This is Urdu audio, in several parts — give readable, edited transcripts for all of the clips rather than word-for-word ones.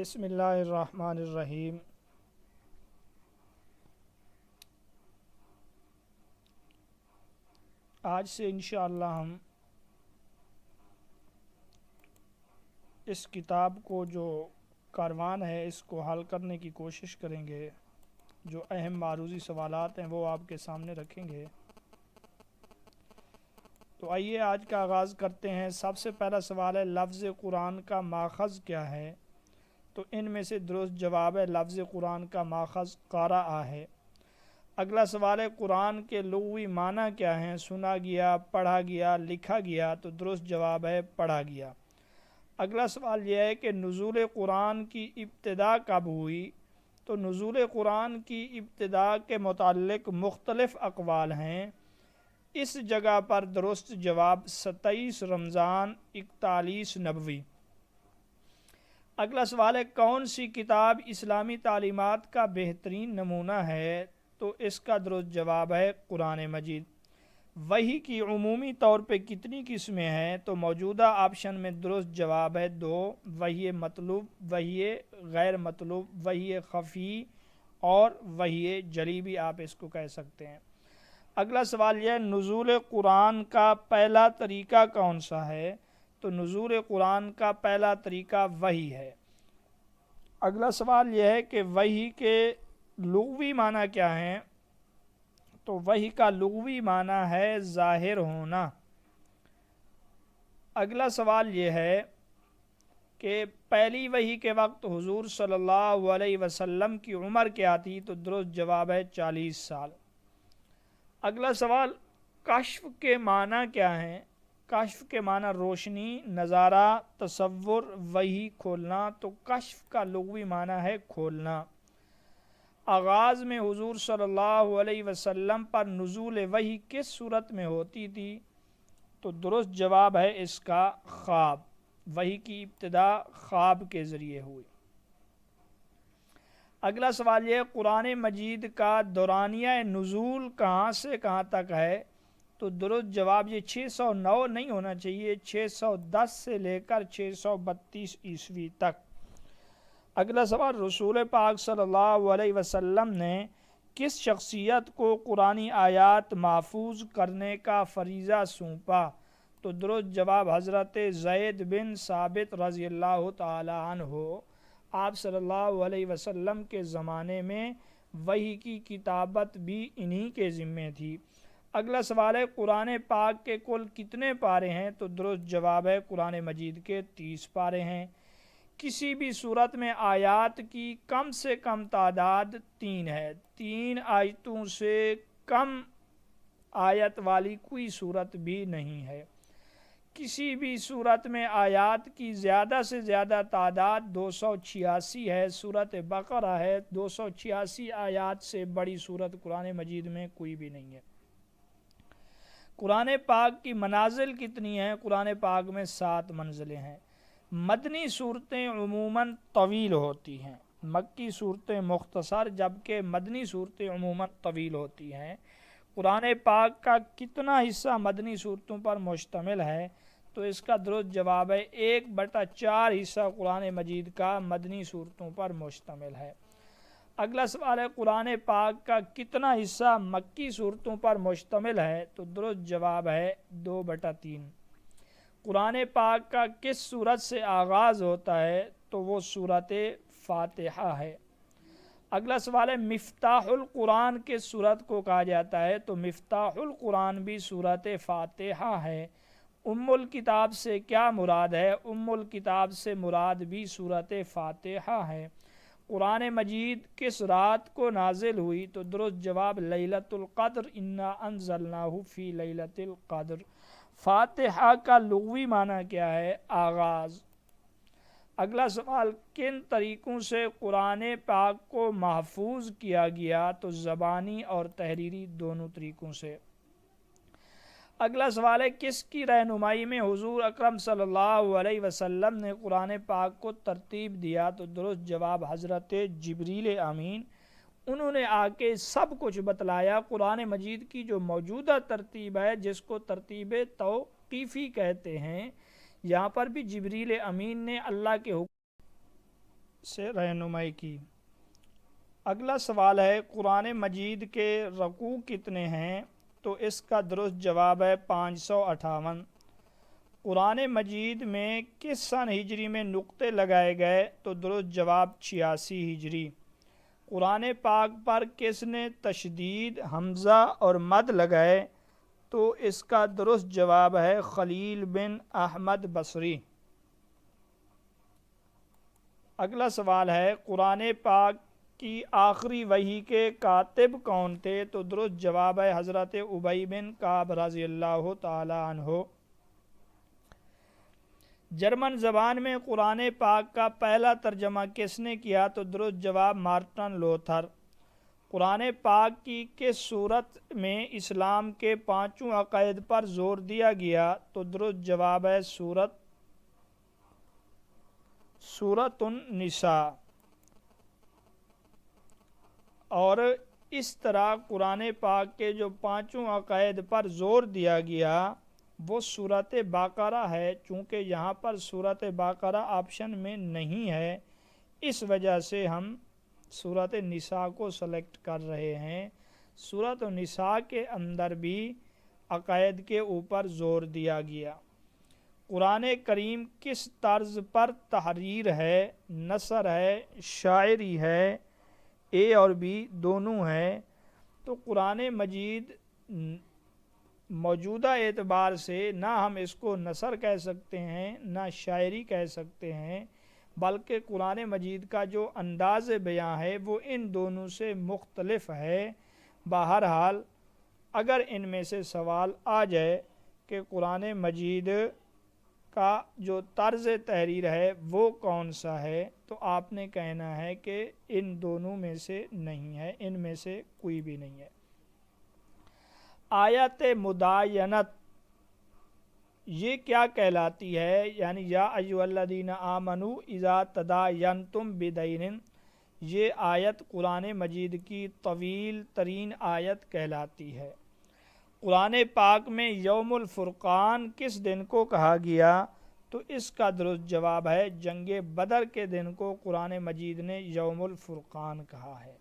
بسم اللہ الرحمن الرحیم۔ آج سے انشاءاللہ ہم اس کتاب کو جو کاروان ہے اس کو حل کرنے کی کوشش کریں گے۔ جو اہم معروضی سوالات ہیں وہ آپ کے سامنے رکھیں گے۔ تو آئیے آج کا آغاز کرتے ہیں۔ سب سے پہلا سوال ہے لفظ قرآن کا ماخذ کیا ہے؟ تو ان میں سے درست جواب ہے لفظ قرآن کا ماخذ قارآ ہے۔ اگلا سوال ہے قرآن کے لغوی معنی کیا ہیں؟ سنا گیا، پڑھا گیا، لکھا گیا۔ تو درست جواب ہے پڑھا گیا۔ اگلا سوال یہ ہے کہ نزول قرآن کی ابتدا کب ہوئی؟ تو نزول قرآن کی ابتدا کے متعلق مختلف اقوال ہیں۔ اس جگہ پر درست جواب 27 رمضان 41 نبوی۔ اگلا سوال ہے کون سی کتاب اسلامی تعلیمات کا بہترین نمونہ ہے؟ تو اس کا درست جواب ہے قرآن مجید۔ وحی کی عمومی طور پہ کتنی قسمیں ہیں؟ تو موجودہ آپشن میں درست جواب ہے 2۔ وحی مطلوب، وحی غیر مطلوب، وحی خفی اور وحی جلی بھی آپ اس کو کہہ سکتے ہیں۔ اگلا سوال یہ ہے نزول قرآن کا پہلا طریقہ کون سا ہے؟ تو نزول قرآن کا پہلا طریقہ وحی ہے۔ اگلا سوال یہ ہے کہ وحی کے لغوی معنی کیا ہیں؟ تو وحی کا لغوی معنی ہے ظاہر ہونا۔ اگلا سوال یہ ہے کہ پہلی وحی کے وقت حضور صلی اللہ علیہ وسلم کی عمر کیا تھی؟ تو درست جواب ہے 40 سال۔ اگلا سوال کشف کے معنی کیا ہیں؟ کشف کے معنی روشنی، نظارہ، تصور، وحی، کھولنا۔ تو کشف کا لغوی معنی ہے کھولنا۔ آغاز میں حضور صلی اللہ علیہ وسلم پر نزول وحی کس صورت میں ہوتی تھی؟ تو درست جواب ہے اس کا خواب۔ وحی کی ابتدا خواب کے ذریعے ہوئی۔ اگلا سوال یہ قرآن مجید کا دورانیہ نزول کہاں سے کہاں تک ہے؟ تو درست جواب یہ 609 نہیں ہونا چاہیے، 610 سے لے کر 632 عیسوی تک۔ اگلا سوال رسول پاک صلی اللہ علیہ وسلم نے کس شخصیت کو قرآنی آیات محفوظ کرنے کا فریضہ سونپا؟ تو درست جواب حضرت زید بن ثابت رضی اللہ تعالی عنہ۔ آپ صلی اللہ علیہ وسلم کے زمانے میں وحی کی کتابت بھی انہی کے ذمے تھی۔ اگلا سوال ہے قرآن پاک کے کل کتنے پارے ہیں؟ تو درست جواب ہے قرآن مجید کے 30 پارے ہیں۔ کسی بھی صورت میں آیات کی کم سے کم تعداد 3 ہے۔ 3 آیتوں سے کم آیت والی کوئی صورت بھی نہیں ہے۔ کسی بھی صورت میں آیات کی زیادہ سے زیادہ تعداد 286 ہے۔ سورۃ بقرہ ہے، 286 آیات سے بڑی صورت قرآن مجید میں کوئی بھی نہیں ہے۔ قرآن پاک کی منازل کتنی ہیں؟ قرآن پاک میں 7 منزلیں ہیں۔ مدنی صورتیں عموماً طویل ہوتی ہیں، مکی صورتیں مختصر، جبکہ مدنی صورتیں عموماً طویل ہوتی ہیں۔ قرآن پاک کا کتنا حصہ مدنی صورتوں پر مشتمل ہے؟ تو اس کا درست جواب ہے 1/4 حصہ قرآن مجید کا مدنی صورتوں پر مشتمل ہے۔ اگلا سوال ہے قرآن پاک کا کتنا حصہ مکی صورتوں پر مشتمل ہے؟ تو درست جواب ہے 2/3۔ قرآن پاک کا کس سورت سے آغاز ہوتا ہے؟ تو وہ سورت فاتحہ ہے۔ اگلا سوال ہے مفتاح القرآن کس سورت کو کہا جاتا ہے؟ تو مفتاح القرآن بھی سورت فاتحہ ہے۔ ام الکتاب سے کیا مراد ہے؟ ام الکتاب سے مراد بھی سورت فاتحہ ہے۔ قرآن مجید کس رات کو نازل ہوئی؟ تو درست جواب لیلۃ القدر، انا انزلناہ فی لیلۃ القدر۔ فاتحہ کا لغوی معنی کیا ہے؟ آغاز۔ اگلا سوال کن طریقوں سے قرآن پاک کو محفوظ کیا گیا؟ تو زبانی اور تحریری دونوں طریقوں سے۔ اگلا سوال ہے کس کی رہنمائی میں حضور اکرم صلی اللہ علیہ وسلم نے قرآن پاک کو ترتیب دیا؟ تو درست جواب حضرت جبریل امین۔ انہوں نے آ کے سب کچھ بتلایا۔ قرآن مجید کی جو موجودہ ترتیب ہے جس کو ترتیب توقیفی کہتے ہیں، یہاں پر بھی جبریل امین نے اللہ کے حکم سے رہنمائی کی۔ اگلا سوال ہے قرآن مجید کے رکوع کتنے ہیں؟ تو اس کا درست جواب ہے 558۔ قرآن مجید میں کس سن ہجری میں نقطے لگائے گئے؟ تو درست جواب 86 ہجری۔ قرآن پاک پر کس نے تشدید، حمزہ اور مد لگائے؟ تو اس کا درست جواب ہے خلیل بن احمد بصری۔ اگلا سوال ہے قرآن پاک کی آخری وحی کے کاتب کون تھے؟ تو درست جواب ہے حضرت ابی بن کعب رضی اللہ تعالی عنہ۔ جرمن زبان میں قرآن پاک کا پہلا ترجمہ کس نے کیا؟ تو درست جواب مارٹن لوتھر۔ قرآن پاک کی کس صورت میں اسلام کے 5 عقائد پر زور دیا گیا؟ تو درست جواب ہے سورۃ النساء۔ اور اس طرح قرآن پاک کے جو 5 عقائد پر زور دیا گیا وہ سورۃ بقرہ ہے۔ چونکہ یہاں پر سورۃ بقرہ آپشن میں نہیں ہے، اس وجہ سے ہم سورۃ النساء کو سلیکٹ کر رہے ہیں۔ سورۃ النساء کے اندر بھی عقائد کے اوپر زور دیا گیا۔ قرآن کریم کس طرز پر تحریر ہے؟ نثر ہے، شاعری ہے، اے اور بی دونوں ہے۔ تو قرآن مجید موجودہ اعتبار سے نہ ہم اس کو نثر کہہ سکتے ہیں نہ شاعری کہہ سکتے ہیں، بلکہ قرآن مجید کا جو انداز بیان ہے وہ ان دونوں سے مختلف ہے۔ بہرحال اگر ان میں سے سوال آ جائے کہ قرآن مجید کا جو طرز تحریر ہے وہ کون سا ہے، تو آپ نے کہنا ہے کہ ان دونوں میں سے نہیں ہے، ان میں سے کوئی بھی نہیں ہے۔ آیت مداینت یہ کیا کہلاتی ہے؟ یعنی یا ایھا الذین آمنوا اذا تداینتم بدین، یہ آیت قرآن مجید کی طویل ترین آیت کہلاتی ہے۔ قرآن پاک میں یوم الفرقان کس دن کو کہا گیا؟ تو اس کا درست جواب ہے جنگ بدر کے دن کو قرآن مجید نے یوم الفرقان کہا ہے۔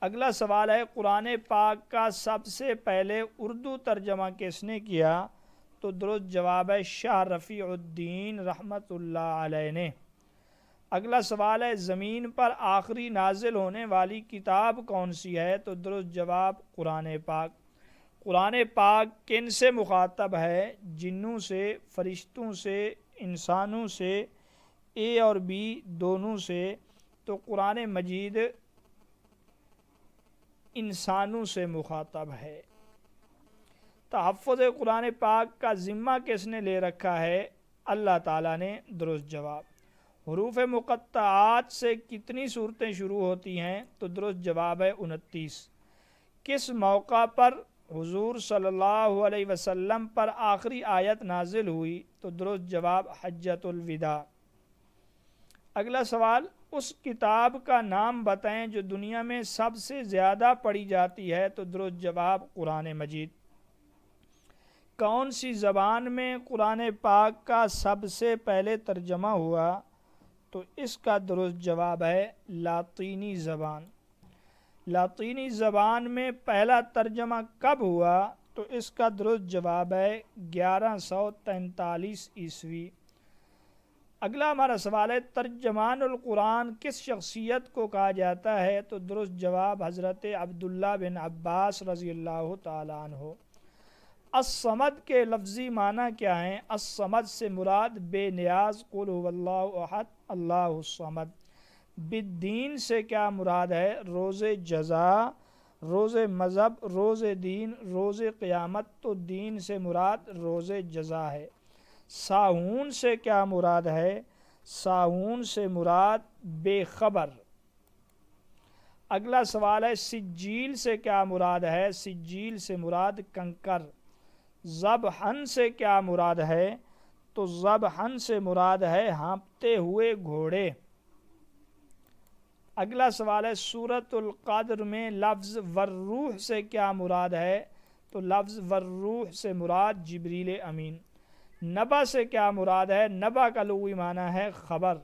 اگلا سوال ہے قرآن پاک کا سب سے پہلے اردو ترجمہ کس نے کیا؟ تو درست جواب ہے شاہ رفیع الدین رحمۃ اللہ علیہ نے۔ اگلا سوال ہے زمین پر آخری نازل ہونے والی کتاب کون سی ہے؟ تو درست جواب قرآن پاک۔ قرآن پاک کن سے مخاطب ہے؟ جنوں سے، فرشتوں سے، انسانوں سے، اے اور بی دونوں سے۔ تو قرآن مجید انسانوں سے مخاطب ہے۔ تحفظ قرآن پاک کا ذمہ کس نے لے رکھا ہے؟ اللہ تعالیٰ نے۔ درست جواب۔ حروف مقطعات سے کتنی صورتیں شروع ہوتی ہیں؟ تو درست جواب ہے 29۔ کس موقع پر حضور صلی اللہ علیہ وسلم پر آخری آیت نازل ہوئی؟ تو درست جواب حجۃ الوداع۔ اگلا سوال اس کتاب کا نام بتائیں جو دنیا میں سب سے زیادہ پڑھی جاتی ہے؟ تو درست جواب قرآن مجید۔ کون سی زبان میں قرآن پاک کا سب سے پہلے ترجمہ ہوا؟ تو اس کا درست جواب ہے لاطینی زبان۔ لاطینی زبان میں پہلا ترجمہ کب ہوا؟ تو اس کا درست جواب ہے 1143 عیسوی۔ اگلا ہمارا سوال ہے ترجمان القرآن کس شخصیت کو کہا جاتا ہے؟ تو درست جواب حضرت عبداللہ بن عباس رضی اللہ تعالی عنہ۔ الصمد کے لفظی معنی کیا ہیں؟ الصمد سے مراد بے نیاز، قل هو اللہ احد اللہ الصمد۔ بالدین سے کیا مراد ہے؟ روز جزا، روز مذہب، روز دین، روز قیامت۔ تو دین سے مراد روز جزا ہے۔ ساہون سے کیا مراد ہے؟ ساہون سے مراد بے خبر۔ اگلا سوال ہے سجیل سے کیا مراد ہے؟ سجیل سے مراد کنکر۔ ذبحً سے کیا مراد ہے؟ تو ذبحً سے مراد ہے ہانپتے ہوئے گھوڑے۔ اگلا سوال ہے سورۃ القدر میں لفظ والروح سے کیا مراد ہے؟ تو لفظ والروح سے مراد جبریل امین۔ نبا سے کیا مراد ہے؟ نبا کا لغوی معنی ہے خبر۔